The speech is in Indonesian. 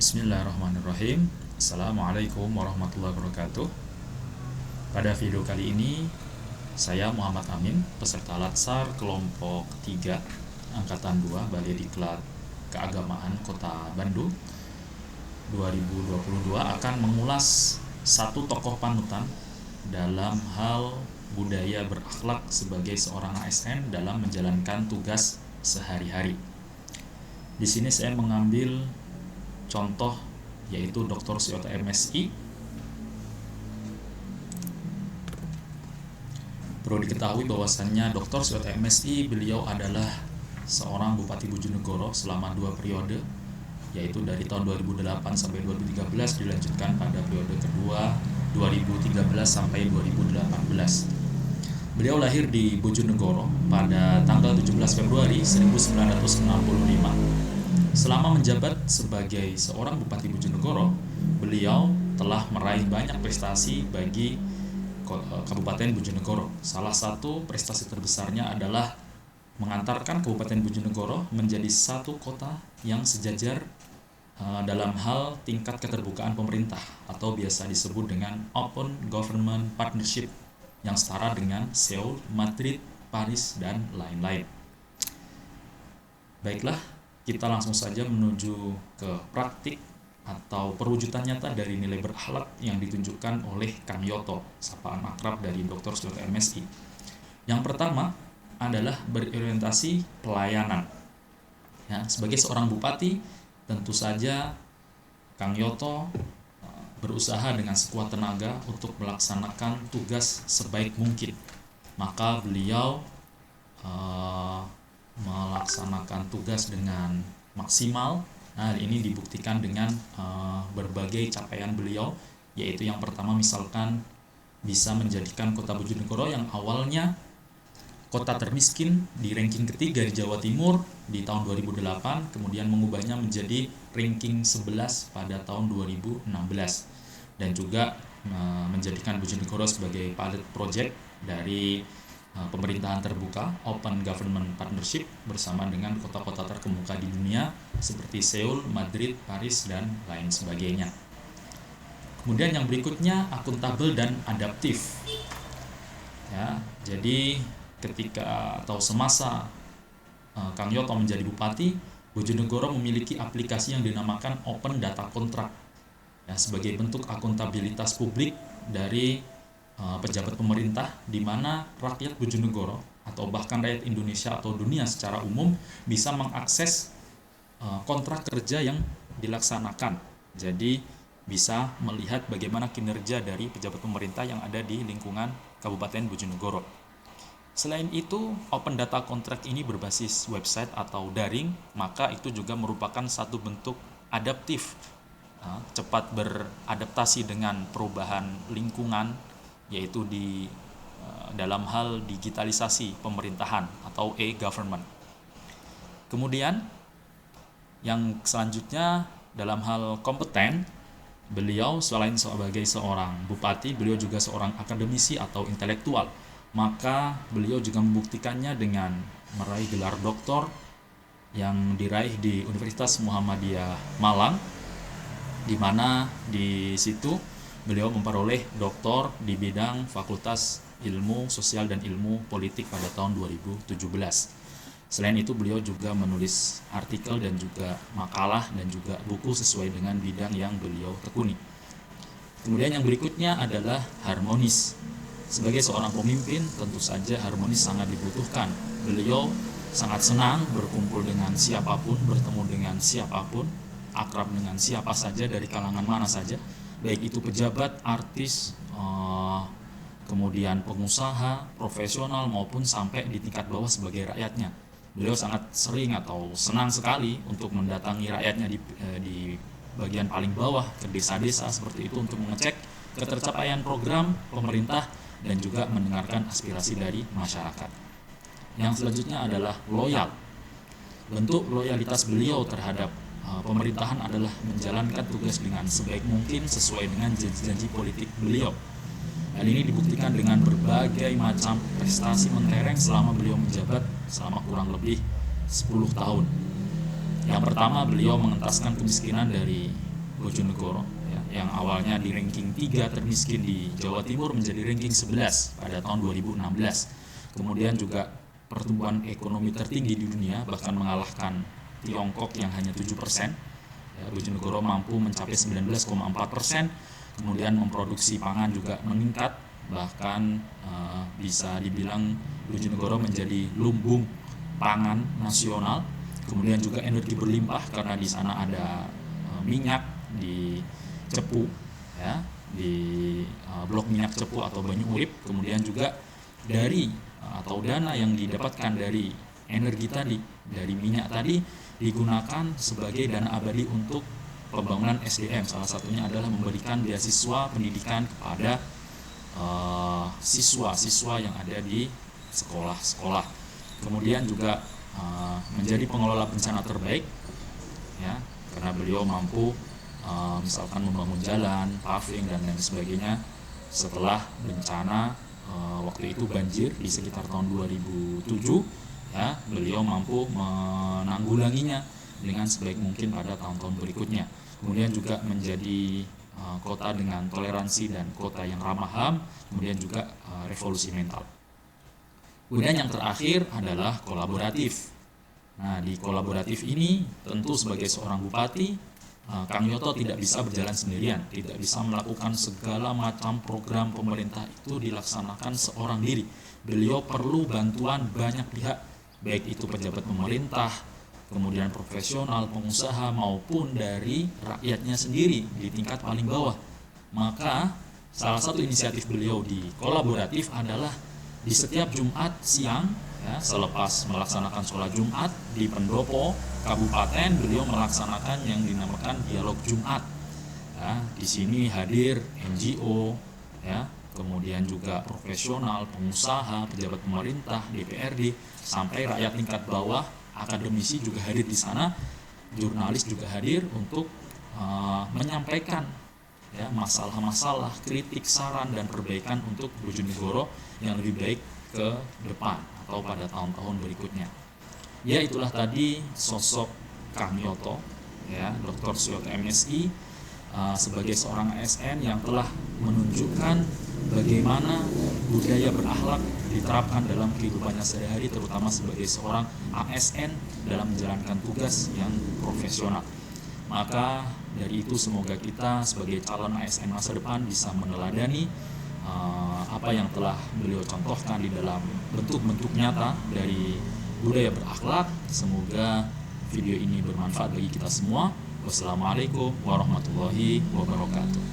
Bismillahirrahmanirrahim. Assalamualaikum warahmatullahi wabarakatuh. Pada video kali ini, saya Muhammad Amin, peserta Latsar kelompok 3 Angkatan 2 Balai Diklat Keagamaan Kota Bandung 2022 akan mengulas satu tokoh panutan dalam hal budaya berakhlak sebagai seorang ASN dalam menjalankan tugas sehari-hari. Di sini saya mengambil contoh yaitu Dr. Syota MSI. Perlu diketahui bahwasannya Dr. Syota MSI beliau adalah seorang Bupati Bojonegoro selama 2 periode, yaitu dari tahun 2008 sampai 2013, dilanjutkan pada periode kedua 2013 sampai 2018. Beliau lahir di Bojonegoro pada tanggal 17 Februari 1965. Selama menjabat sebagai seorang Bupati Bojonegoro, beliau telah meraih banyak prestasi bagi Kabupaten Bojonegoro. Salah satu prestasi terbesarnya adalah mengantarkan Kabupaten Bojonegoro menjadi satu kota yang sejajar dalam hal tingkat keterbukaan pemerintah atau biasa disebut dengan Open Government Partnership yang setara dengan Seoul, Madrid, Paris, dan lain-lain. Baiklah, kita langsung saja menuju ke praktik atau perwujudan nyata dari nilai berakhlak yang ditunjukkan oleh Kang Yoto, sapaan akrab dari Dr. Syota MSI. Yang pertama adalah berorientasi pelayanan. Ya, sebagai seorang bupati, tentu saja Kang Yoto berusaha dengan sekuat tenaga untuk melaksanakan tugas sebaik mungkin. Maka beliau melaksanakan tugas dengan maksimal. Nah, ini dibuktikan dengan berbagai capaian beliau, yaitu yang pertama misalkan bisa menjadikan Kota Bojonegoro yang awalnya kota termiskin di ranking ketiga di Jawa Timur di tahun 2008, kemudian mengubahnya menjadi ranking 11 pada tahun 2016, dan juga menjadikan Bojonegoro sebagai pilot project dari pemerintahan terbuka Open Government Partnership bersama dengan kota-kota terkemuka di dunia seperti Seoul, Madrid, Paris, dan lain sebagainya. Kemudian yang berikutnya akuntabel dan adaptif. Ya, jadi ketika atau semasa Kang Yoto menjadi bupati, Bojonegoro memiliki aplikasi yang dinamakan Open Data Contract. Ya, sebagai bentuk akuntabilitas publik dari pejabat pemerintah, di mana rakyat Bojonegoro atau bahkan rakyat Indonesia atau dunia secara umum bisa mengakses kontrak kerja yang dilaksanakan. Jadi bisa melihat bagaimana kinerja dari pejabat pemerintah yang ada di lingkungan Kabupaten Bojonegoro. Selain itu, Open Data Contract ini berbasis website atau daring, maka itu juga merupakan satu bentuk adaptif, cepat beradaptasi dengan perubahan lingkungan, yaitu di dalam hal digitalisasi pemerintahan atau e-government. Kemudian yang selanjutnya dalam hal kompeten, beliau selain sebagai seorang bupati, beliau juga seorang akademisi atau intelektual. Maka beliau juga membuktikannya dengan meraih gelar doktor yang diraih di Universitas Muhammadiyah Malang, di mana di situ beliau memperoleh doktor di bidang Fakultas Ilmu Sosial dan Ilmu Politik pada tahun 2017. Selain itu beliau juga menulis artikel dan juga makalah dan juga buku sesuai dengan bidang yang beliau tekuni. Kemudian yang berikutnya adalah harmonis. Sebagai seorang pemimpin, tentu saja harmonis sangat dibutuhkan. Beliau sangat senang berkumpul dengan siapapun, bertemu dengan siapapun, akrab dengan siapa saja dari kalangan mana saja, baik itu pejabat, artis, kemudian pengusaha, profesional, maupun sampai di tingkat bawah sebagai rakyatnya. Beliau sangat sering atau senang sekali untuk mendatangi rakyatnya di bagian paling bawah, ke desa-desa seperti itu, untuk mengecek ketercapaian program pemerintah dan juga mendengarkan aspirasi dari masyarakat. Yang selanjutnya adalah loyal. Bentuk loyalitas beliau terhadap pemerintahan adalah menjalankan tugas dengan sebaik mungkin sesuai dengan janji-janji politik beliau. Hal ini dibuktikan dengan berbagai macam prestasi mentereng selama beliau menjabat selama kurang lebih 10 tahun. Yang pertama, beliau mengentaskan kemiskinan dari Bojonegoro ya, yang awalnya di ranking 3 termiskin di Jawa Timur menjadi ranking 11 pada tahun 2016. Kemudian juga pertumbuhan ekonomi tertinggi di dunia, bahkan mengalahkan Tiongkok yang hanya 7%. Ya, Bojonegoro mampu mencapai 19,4%. Kemudian memproduksi pangan juga meningkat, bahkan bisa dibilang Bojonegoro menjadi lumbung pangan nasional. Kemudian juga energi berlimpah karena di sana ada minyak di Cepu, ya, di blok minyak Cepu atau Banyu Urip. Kemudian juga dari atau dana yang didapatkan dari energi tadi, dari minyak tadi, digunakan sebagai dana abadi untuk pembangunan SDM. Salah satunya adalah memberikan beasiswa pendidikan kepada siswa-siswa yang ada di sekolah-sekolah. Kemudian juga menjadi pengelola bencana terbaik, ya, karena beliau mampu misalkan membangun jalan, paving dan lain sebagainya setelah bencana waktu itu banjir di sekitar tahun 2007, ya, beliau mampu menanggulanginya dengan sebaik mungkin pada tahun-tahun berikutnya. Kemudian juga menjadi kota dengan toleransi dan kota yang ramah HAM, kemudian juga revolusi mental. Kemudian yang terakhir adalah kolaboratif. Nah, di kolaboratif ini tentu sebagai seorang bupati, Kang Yoto tidak bisa berjalan sendirian, tidak bisa melakukan segala macam program pemerintah itu dilaksanakan seorang diri. Beliau perlu bantuan banyak pihak, baik itu pejabat pemerintah, kemudian profesional, pengusaha, maupun dari rakyatnya sendiri di tingkat paling bawah. Maka salah satu inisiatif beliau di kolaboratif adalah di setiap Jumat siang, ya, selepas melaksanakan sholat Jumat di pendopo kabupaten, beliau melaksanakan yang dinamakan dialog Jumat. Ya, di sini hadir NGO, ya, kemudian juga profesional, pengusaha, pejabat pemerintah, DPRD, sampai rakyat tingkat bawah, akademisi juga hadir di sana, jurnalis juga hadir untuk menyampaikan, ya, masalah-masalah, kritik, saran dan perbaikan untuk Bojonegoro yang lebih baik ke depan atau pada tahun-tahun berikutnya. Ya, itulah tadi sosok Kang Yoto, ya, Dr. Suyoto MSI, sebagai seorang ASN yang telah menunjukkan bagaimana budaya berakhlak diterapkan dalam kehidupannya sehari-hari, terutama sebagai seorang ASN dalam menjalankan tugas yang profesional. Maka dari itu semoga kita sebagai calon ASN masa depan bisa meneladani apa yang telah beliau contohkan di dalam bentuk-bentuk nyata dari budaya berakhlak. Semoga video ini bermanfaat bagi kita semua. Wassalamualaikum warahmatullahi wabarakatuh.